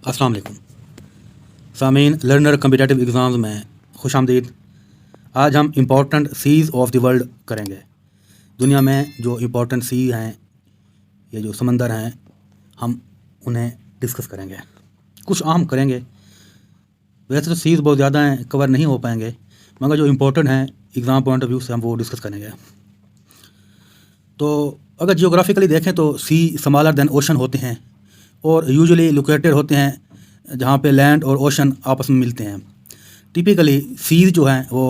अस्सलाम वालेकुम सामीन लर्नर कम्पिटिटिव एग्ज़ाम्स में खुशामदीद। आज हम important seas of the world करेंगे। दुनिया में जो इम्पोर्टेंट सी हैं, ये जो समंदर हैं, हम उन्हें डिस्कस करेंगे। कुछ आम करेंगे। वैसे तो सीज़ बहुत ज़्यादा हैं, कवर नहीं हो पाएंगे, मगर जो इम्पोर्टेंट हैं एग्ज़ाम पॉइंट ऑफ व्यू से हम वो डिस्कस करेंगे। तो अगर जियोग्राफिकली देखें तो सी स्मॉलर देन ओशन होते हैं और यूजुअली लोकेटेड होते हैं जहाँ पे लैंड और ओशन आपस में मिलते हैं। टिपिकली सीज जो हैं वो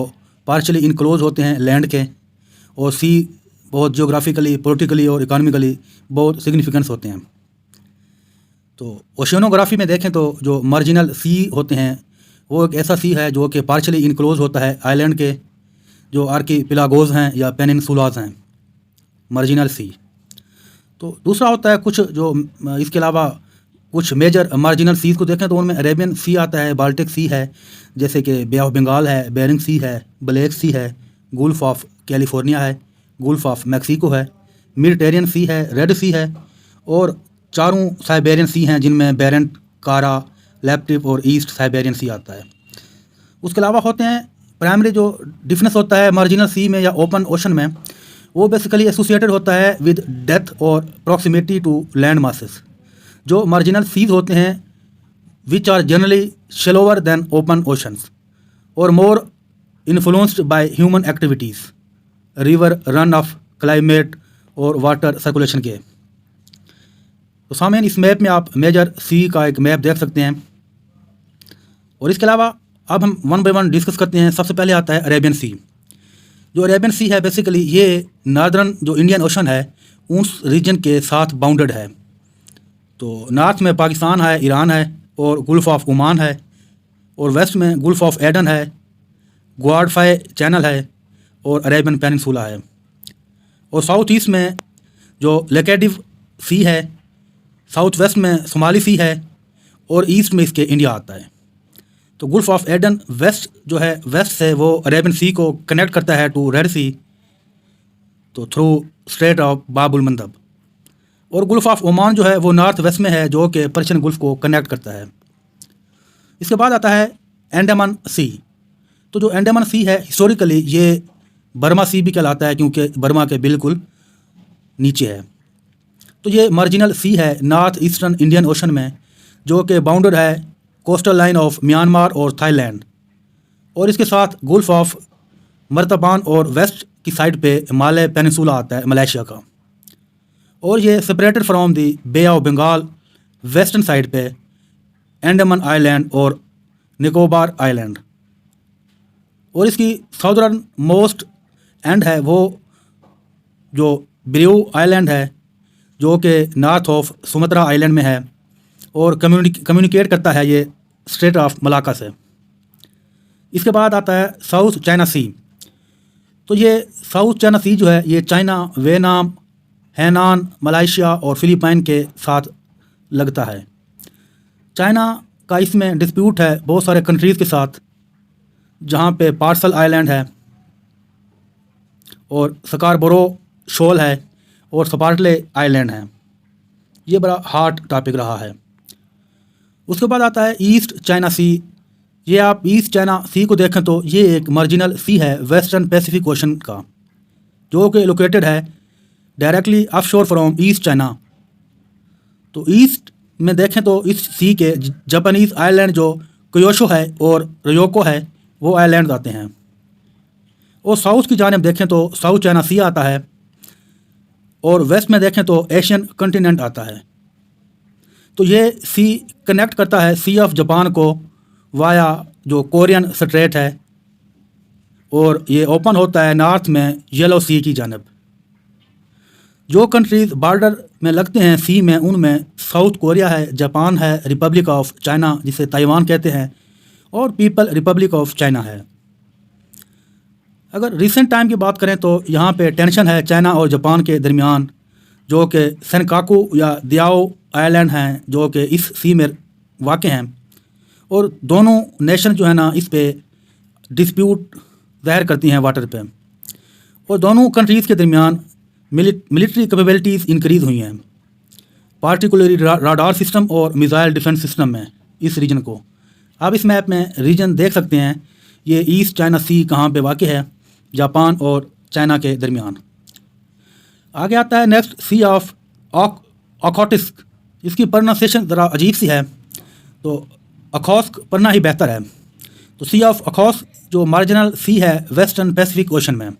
पार्शली इनक्लोज होते हैं लैंड के, और सी बहुत जियोग्राफिकली, पॉलिटिकली और इकोनॉमिकली बहुत सिग्निफिकेंस होते हैं। तो ओशियनोग्राफी में देखें तो जो मार्जिनल सी होते हैं वो एक ऐसा सी है जो कि पार्शली इनक्लोज होता है आइलैंड के, जो आर्कीपिलागोज हैं या पेनिनसुलाज हैं, मार्जिनल सी। तो दूसरा होता है कुछ जो इसके अलावा कुछ मेजर मार्जिनल सीज़ को देखें तो उनमें अरेबियन सी आता है, बाल्टिक सी है, जैसे कि बे ऑफ बंगाल है, बेरिंग सी है, ब्लैक सी है, गुल्फ ऑफ कैलिफोर्निया है, गुल्फ ऑफ मैक्सिको है, मेडिटेरियन सी है, रेड सी है, और चारों साइबेरियन सी हैं जिनमें बेरेंट, कारा, लैप्टिव और ईस्ट साइबेरियन सी आता है। उसके अलावा होते हैं प्राइमरी जो डिफरेंस होता है मार्जिनल सी में या ओपन ओशन में, वो बेसिकली एसोसिएटेड होता है विद डेप्थ और प्रॉक्सिमिटी टू लैंड मासेस। जो मार्जिनल सीज होते हैं which are generally shallower than open oceans और more influenced by human activities, river run off, climate और वाटर सर्कुलेशन के। तो सामने इस मैप में आप मेजर सी का एक मैप देख सकते हैं। और इसके अलावा अब हम वन बाय वन डिस्कस करते हैं। सबसे पहले आता है अरेबियन सी। जो अरेबियन सी है बेसिकली ये नॉर्दर्न जो इंडियन ओशन है उस रीजन के साथ बाउंडेड है। तो नॉर्थ में पाकिस्तान है, ईरान है और गुल्फ ऑफ ओमान है, और वेस्ट में गुल्फ ऑफ एडन है, ग्वाडफाई चैनल है और अरेबियन पेनिनसुला है। और साउथ ईस्ट में जो लेकेडिव सी है, साउथ वेस्ट में सोमाली सी है, और ईस्ट में इसके इंडिया आता है। तो गुल्फ ऑफ एडन वेस्ट जो है, वेस्ट से वो अरेबियन सी को कनेक्ट करता है टू रेड सी, तो थ्रू स्ट्रेट ऑफ बाबुल मंदब। और गुल्फ ऑफ ओमान जो है वो नॉर्थ वेस्ट में है, जो कि पर्शियन गुल्फ को कनेक्ट करता है। इसके बाद आता है अंडमान सी। तो जो अंडमान सी है हिस्टोरिकली ये बर्मा सी भी कहलाता है, क्योंकि बर्मा के बिल्कुल नीचे है। तो ये मार्जिनल सी है नॉर्थ ईस्टर्न इंडियन ओशन में, जो कि बाउंडेड है कोस्टल लाइन ऑफ म्यांमार और थाईलैंड, और इसके साथ गुल्फ ऑफ मर्तबान और वेस्ट की साइड पे हिमालय पेनिनसुला आता है मलेशिया का। और ये separated from the Bay of Bengal western side पे अंडमान आइलैंड और निकोबार आइलैंड, और इसकी साउदर्न मोस्ट एंड है वो जो ब्रियू आइलैंड है, जो कि नॉर्थ ऑफ सुमात्रा आइलैंड में है और कम्युनिकेट करता है ये स्ट्रेट ऑफ मलाक्का से। इसके बाद आता है साउथ चाइना सी। तो ये साउथ चाइना सी जो है ये चाइना, वियतनाम, हैनान, मलेशिया और फिलीपाइन के साथ लगता है। चाइना का इसमें डिस्प्यूट है बहुत सारे कंट्रीज़ के साथ, जहाँ पे पार्सल आइलैंड है और स्कारबोरो शोल है और स्पार्टले आइलैंड है। ये बड़ा हार्ड टॉपिक रहा है। उसके बाद आता है ईस्ट चाइना सी। ये आप ईस्ट चाइना सी को देखें तो ये एक मार्जिनल सी है वेस्टर्न पैसिफिक ओशन का, जो कि लोकेटेड है directly offshore from east China. तो ईस्ट में देखें तो इस सी के जापानीज़ आइलैंड जो क्योशो है और रियोको है वो आइलैंड आते हैं। और साउथ की जानिब देखें तो साउथ चाइना सी आता है, और वेस्ट में देखें तो एशियन कॉन्टिनेंट आता है। तो ये सी कनेक्ट करता है सी ऑफ जापान को वाया जो कोरियन स्ट्रेट है, और ये ओपन होता है नॉर्थ में येलो सी की जानिब। जो कंट्रीज़ बॉर्डर में लगते हैं सी में, उनमें साउथ कोरिया है, जापान है, रिपब्लिक ऑफ चाइना जिसे ताइवान कहते हैं, और पीपल रिपब्लिक ऑफ चाइना है। अगर रिसेंट टाइम की बात करें तो यहाँ पे टेंशन है चाइना और जापान के दरमियान, जो कि सेनकाकू या दियाओ आइलैंड हैं, जो कि इस सी में वाक़ हैं, और दोनों नेशन जो है ना इस पे डिस्प्यूट ज़ाहिर करती हैं वाटर पे, और दोनों कंट्रीज़ के दरमियान मिलिट्री कैपेबिलिटीज़ इंक्रीज़ हुई हैं, पार्टिकुलरली राडार सिस्टम और मिसाइल डिफेंस सिस्टम में। इस रीजन को। आप इस मैप में रीजन देख सकते हैं। ये ईस्ट चाइना सी कहाँ पे वाक़ है, जापान और चाइना के दरमियान। आगे आता है नेक्स्ट सी ऑफ ओखोटिस्क। इसकी प्रोनाउंसिएशन ज़रा अजीब सी है, तो अखोस्क पढ़ना ही बेहतर है। तो सी ऑफ अखोस्क जो मार्जिनल सी है वेस्टर्न पैसिफिक ओशन में,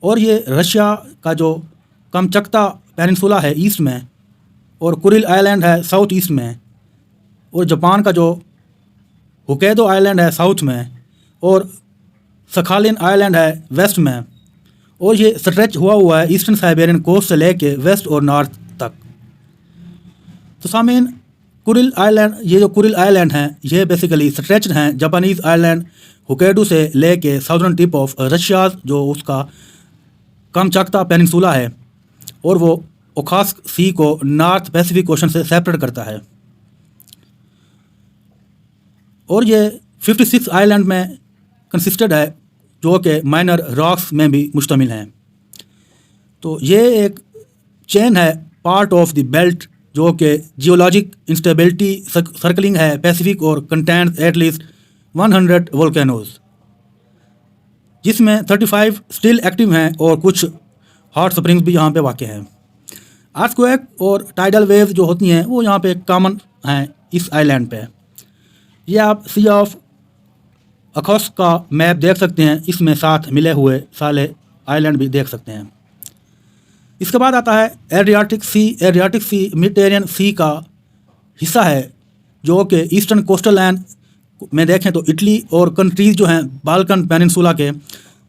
और ये रशिया का जो कमचक्ता पेनिनसुला है ईस्ट में, और कुरिल आइलैंड है साउथ ईस्ट में, और जापान का जो होक्काइडो आइलैंड है साउथ में, और सखालिन आइलैंड है वेस्ट में, और ये स्ट्रेच हुआ है ईस्टर्न साइबेरियन कोस्ट से लेके वेस्ट और नॉर्थ तक। तो सामीन कुरिल आइलैंड, ये जो कुरिल आइलैंड हैं ये बेसिकली स्ट्रेच्ड हैं जापानीज़ आइलैंड होक्काइडो से लेके साउदर्न टिप ऑफ रशिया जो उसका कामचाक्ता पेनिनसुला है, और वो ओखोत्स्क सी को नॉर्थ पैसिफिक ओशन से सेपरेट करता है। और ये 56 आइलैंड में कंसिस्टेड है जो कि माइनर रॉक्स में भी मुश्तमिल हैं। तो ये एक चेन है पार्ट ऑफ द बेल्ट जो कि जियोलॉजिक इंस्टेबिलिटी सर्कलिंग है पैसिफिक और कंटेन्स एटलीस्ट 100 वोल्केनोज, जिसमें 35 स्टिल एक्टिव हैं और कुछ हॉट स्प्रिंग्स भी यहाँ पे वाक़ हैं। अर्थक्वेक और टाइडल वेव्स जो होती हैं वो यहाँ पे कॉमन हैं इस आइलैंड पे। ये आप सी ऑफ ओखोत्स्क का मैप देख सकते हैं, इसमें साथ मिले हुए साले आइलैंड भी देख सकते हैं। इसके बाद आता है एड्रियाटिक सी। एड्रियाटिक सी मेडिटेरियन सी का हिस्सा है जो कि ईस्टर्न कोस्टल लाइन में देखें तो इटली और कंट्रीज़ जो हैं बाल्कन पेनिनसुला के,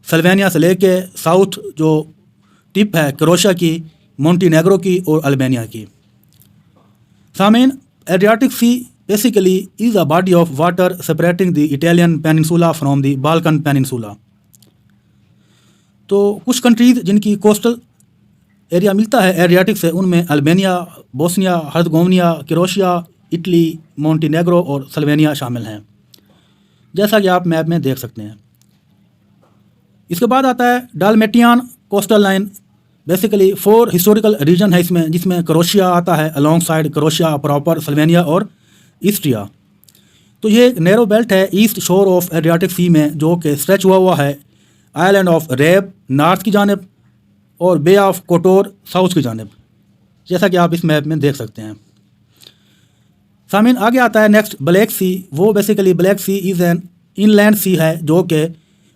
स्लोवेनिया से लेके साउथ जो टिप है क्रोएशिया की, मोंटेनेग्रो की और अल्बानिया की। सामीन Adriatic Sea basically is a body of water separating the Italian peninsula from the Balkan peninsula. तो कुछ कंट्रीज़ जिनकी कोस्टल एरिया मिलता है एड्रियाटिक से, उनमें Albania, Bosnia Herzegovina, Croatia, Italy, Montenegro और स्लोवेनिया शामिल हैं, जैसा कि आप मैप में देख सकते हैं। इसके बाद आता है Dalmatian coastal line. Basically 4 historical region है इसमें, जिसमें क्रोएशिया आता है along side Croatia proper, Slovenia और ईस्ट्रिया। तो ये एक नैरो बेल्ट है east shore of Adriatic Sea में जो कि स्ट्रेच हुआ है आइलैंड ऑफ रेब नॉर्थ की जानिब और बे ऑफ कोटोर साउथ की जानिब, जैसा कि आप इस मैप में देख सकते हैं। सामीन आगे आता है नेक्स्ट ब्लैक सी। वो basically Black Sea is an inland sea है जो कि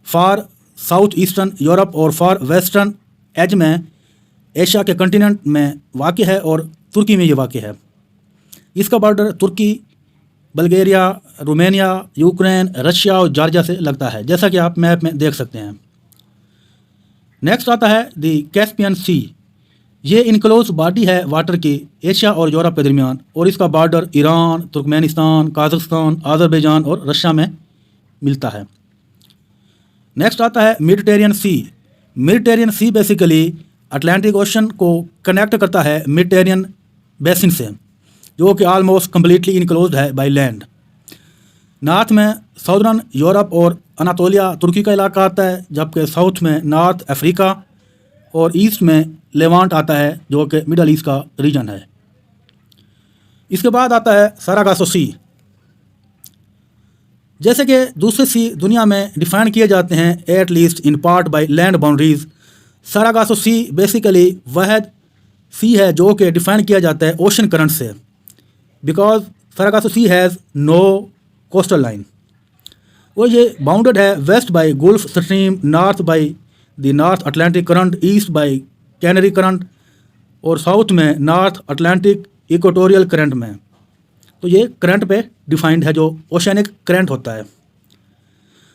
फार साउथ ईस्टर्न यूरोप और फार वेस्टर्न एज में एशिया के कंटिनेंट में वाक़ है और तुर्की में ये वाक़ है। इसका बॉर्डर तुर्की, बल्गेरिया, रोमानिया, यूक्रेन, रशिया और जॉर्जिया से लगता है, जैसा कि आप मैप में देख सकते हैं। नेक्स्ट आता है द कैस्पियन सी। ये इनक्लोज बॉडी है वाटर की एशिया और यूरोप के दरमियान, और इसका बॉर्डर ईरान, तुर्कमेनिस्तान, काज़ाख्स्तान, अज़रबैजान और रशिया में मिलता है। नेक्स्ट आता है मेडिटेरियन सी। Mediterranean see basically Atlantic ocean को कनेक्ट करता है मेडिटेरियन बेसिन से, जो कि ऑलमोस्ट कम्प्लीटली इनक्लोज्ड है बाय लैंड। नॉर्थ में साउदर्न यूरोप और अनातोलिया तुर्की का इलाका आता है, जबकि साउथ में नॉर्थ अफ्रीका और ईस्ट में लेवांट आता है जो कि मिडल ईस्ट का रीजन है। इसके बाद आता है सारागासो सी। जैसे कि दूसरे सी दुनिया में डिफाइन किए जाते हैं at least in part by land boundaries, Sargasso Sea basically वह सी है जो कि डिफाइन किया जाता है ओशन करंट से, because Sargasso Sea has no coastal line. और ये बाउंडेड है west by Gulf Stream, north by the North Atlantic current, east by Canary current और साउथ में नॉर्थ अटलांटिक इक्वेटोरियल करंट में। तो ये करंट पे डिफाइंड है जो ओशनिक करंट होता है।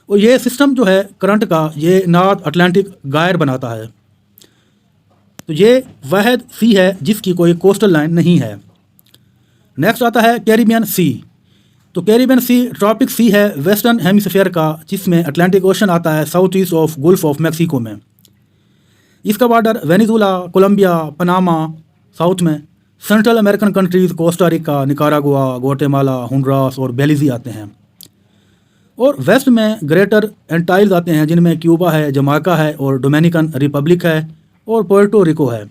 और ये सिस्टम जो है करंट का ये नॉर्थ अटलांटिक गायर बनाता है। तो ये वह सी है जिसकी कोई कोस्टल लाइन नहीं है। नेक्स्ट आता है कैरिबियन सी। तो कैरिबियन सी ट्रॉपिक सी है वेस्टर्न हेमिस्फीयर का, जिसमें अटलांटिक ओशन आता है south east of Gulf of Mexico में। इसका border Venezuela, Colombia, Panama south में, Central American countries Costa Rica, Nicaragua, Guatemala, Honduras और बेलीज़ आते हैं। और वेस्ट में ग्रेटर एंटाइल्स आते हैं, जिनमें क्यूबा है, जमाइका है और डोमिनिकन रिपब्लिक है और पोर्टो रिको है।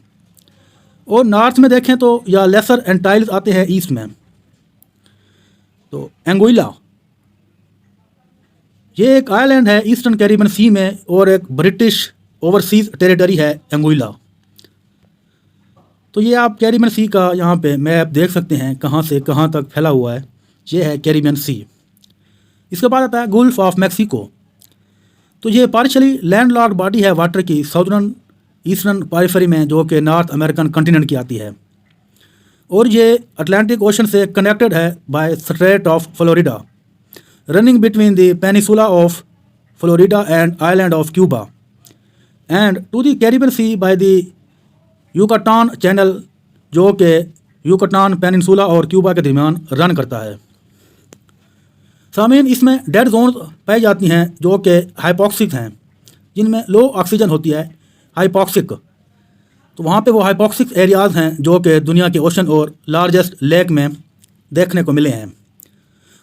और नॉर्थ में देखें तो या लेसर एंटाइल्स आते हैं ईस्ट में। तो एंगोइला ये एक आइलैंड है ईस्टर्न कैरिबियन सी में और एक ब्रिटिश ओवरसीज टेरिटरी है एंगोइला। तो ये आप कैरिबियन सी का यहाँ पे मैप देख सकते हैं कहाँ से कहाँ तक फैला हुआ है। ये है कैरिबियन सी। इसके बाद आता है गल्फ ऑफ मैक्सिको। तो ये पार्शली लैंडलॉक्ड बॉडी है वाटर की साउदर्न ईस्टर्न पेरिफेरी में, जो कि नॉर्थ अमेरिकन कॉन्टिनेंट की आती है, और ये अटलांटिक ओशन से कनेक्टेड है by Strait of Florida running between the peninsula of Florida and island of Cuba and to the Caribbean Sea by the Yucatan Channel, जो कि यूकाटान पेनिनसुला और क्यूबा के दरमियान रन करता है। सामीन, इसमें डेड जोन पाई जाती हैं जो कि हाइपॉक्सिक हैं, जिनमें लो ऑक्सीजन होती है, हाइपॉक्सिक। तो वहाँ पे वो हाइपॉक्सिक एरियाज़ हैं जो कि दुनिया के ओशन और लार्जेस्ट लेक में देखने को मिले हैं।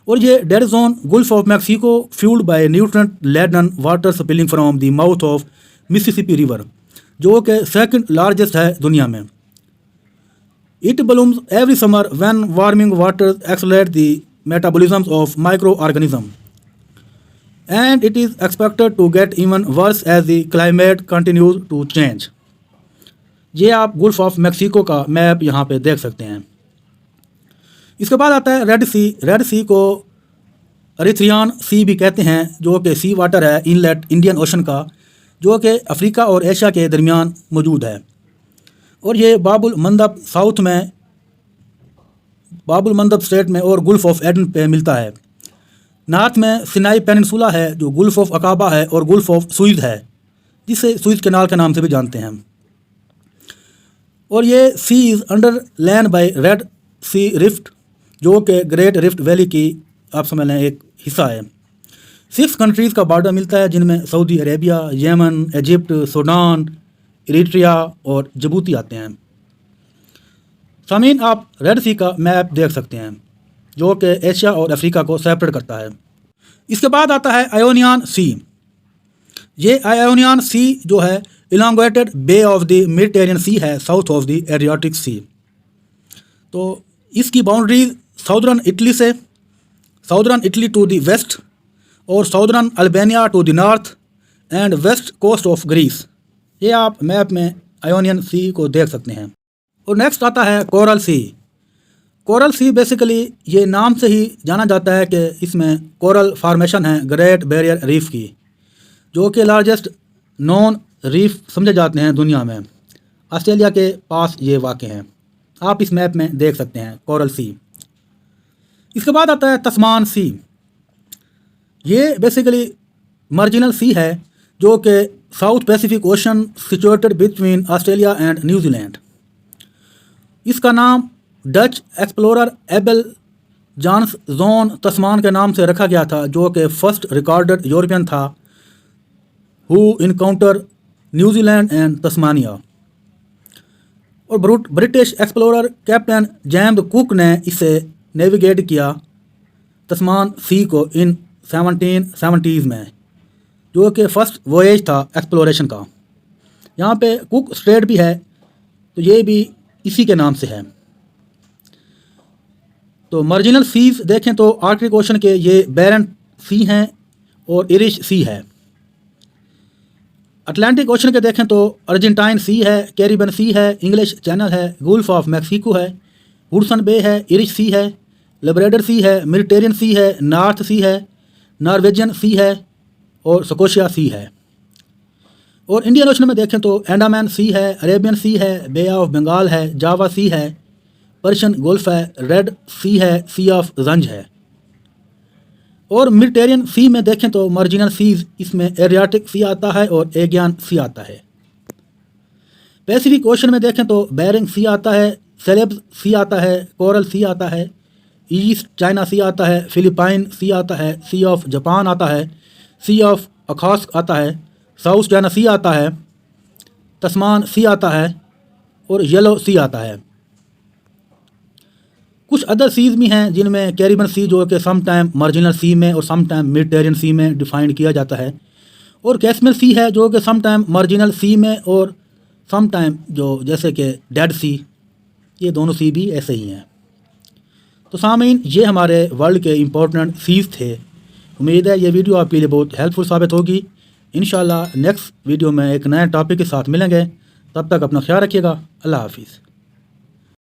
और ये dead zone Gulf of Mexico fuelled by nutrient laden water spilling from the mouth of Mississippi River, जो कि सेकंड लार्जेस्ट है दुनिया में। It blooms every summer when warming water accelerate the metabolism of micro organism and it is expected to get even worse as the climate continues to change. ये आप Gulf of Mexico का map यहाँ पे देख सकते हैं। इसके बाद आता है रेड सी। रेड सी को अरिथ्रियन सी भी कहते हैं, जो कि सी वाटर है इनलेट इंडियन ओशन का, जो कि अफ्रीका और एशिया के दरमियान मौजूद है। और ये बाबुल मंदब साउथ में, बाबुल मंदब स्टेट में और गल्फ ऑफ एडन पे मिलता है। नॉर्थ में सिनाई पेनिनसुला है जो गल्फ ऑफ अकाबा है और गल्फ ऑफ सुइज है, जिसे सुइज कैनाल के नाम से भी जानते हैं। और ये sea is under land by Red Sea rift, जो कि ग्रेट रिफ्ट वैली की आप समझ लें एक हिस्सा है। 6 कंट्रीज़ का बॉर्डर मिलता है, जिनमें Saudi Arabia, Yemen, Egypt, Sudan, Eritrea और जिबूती आते हैं। सामीन, आप रेड सी का मैप देख सकते हैं, जो कि एशिया और अफ्रीका को सेपरेट करता है। इसके बाद आता है आयोनियन सी। ये आयोनियन सी जो है elongated bay of the Mediterranean Sea है, south of the Adriatic Sea. तो इसकी बाउंड्रीज साउदर्न इटली से, southern Italy to the west और southern Albania to the north and west coast of Greece. ये आप map में आयोनियन सी को देख सकते हैं। और नेक्स्ट आता है कोरल सी। कोरल सी बेसिकली ये नाम से ही जाना जाता है कि इसमें कोरल फार्मेशन है ग्रेट बैरियर रीफ की, जो कि लार्जेस्ट नॉन रीफ समझे जाते हैं दुनिया में। ऑस्ट्रेलिया के पास ये वाक़ हैं, आप इस मैप में देख सकते हैं कोरल सी। इसके बाद आता है तस्मान सी। ये बेसिकली मार्जिनल सी है, जो कि south pacific ocean situated between Australia and New Zealand. इसका नाम Dutch explorer Abel Janszoon Tasman के नाम से रखा गया था, जो कि फर्स्ट रिकॉर्डेड यूरोपियन था who encounter New Zealand and Tasmania. और British explorer captain James Cook ने इसे नेविगेट किया तस्मान सी को इन 1770s में, जो कि फर्स्ट वॉयेज था एक्सप्लोरेशन का। यहाँ पे कुक स्ट्रेट भी है, तो ये भी इसी के नाम से है। तो मार्जिनल सीज देखें तो आर्कटिक ओशन के ये बैरन सी हैं और इरिश सी है। अटलांटिक ओशन के देखें तो अर्जेंटाइन सी है, कैरिबियन सी है, इंग्लिश चैनल है, गल्फ ऑफ मैक्सिको है, हुडसन बे है, इरिश सी है, लेब्राडोर सी है, मेडिटेरियन सी है, नॉर्थ सी है, नॉर्वेजियन सी है और स्कोशिया सी है। और इंडियन ओशन में देखें तो अंडमान सी है, अरेबियन सी है, बे ऑफ बंगाल है, जावा सी है, पर्शियन गल्फ है, रेड सी है, सी ऑफ जंज है। और मेडिटेरियन सी में देखें तो मार्जिनल सीज, इसमें एरियाटिक सी आता है और एगियन सी आता है। पैसिफिक ओशन में देखें तो बेरिंग सी आता है, सेलेब्स सी आता है, कोरल सी आता है, ईस्ट चाइना सी आता है, फिलिपाइन सी आता है, सी ऑफ जापान आता है, सी ऑफ अखॉस्क आता है, साउथ चाइना सी आता है, तस्मान सी आता है और येलो सी आता है। कुछ अदर सीज भी हैं, जिनमें कैरिबियन सी जो कि सम टाइम मार्जिनल सी में और सम टाइम मेडिटेरियन सी में डिफाइन किया जाता है, और कैस्पियन सी है जो कि सम टाइम मार्जिनल सी में और सम टाइम जो जैसे कि डेड सी, ये दोनों सी भी ऐसे ही हैं। तो सामीन, ये हमारे वर्ल्ड के इम्पोर्टेंट सीज़ थे। उम्मीद है ये वीडियो आपके लिए बहुत हेल्पफुल साबित होगी। इंशाल्लाह नेक्स्ट वीडियो में एक नए टॉपिक के साथ मिलेंगे। तब तक अपना ख्याल रखिएगा। अल्लाह हाफिज़।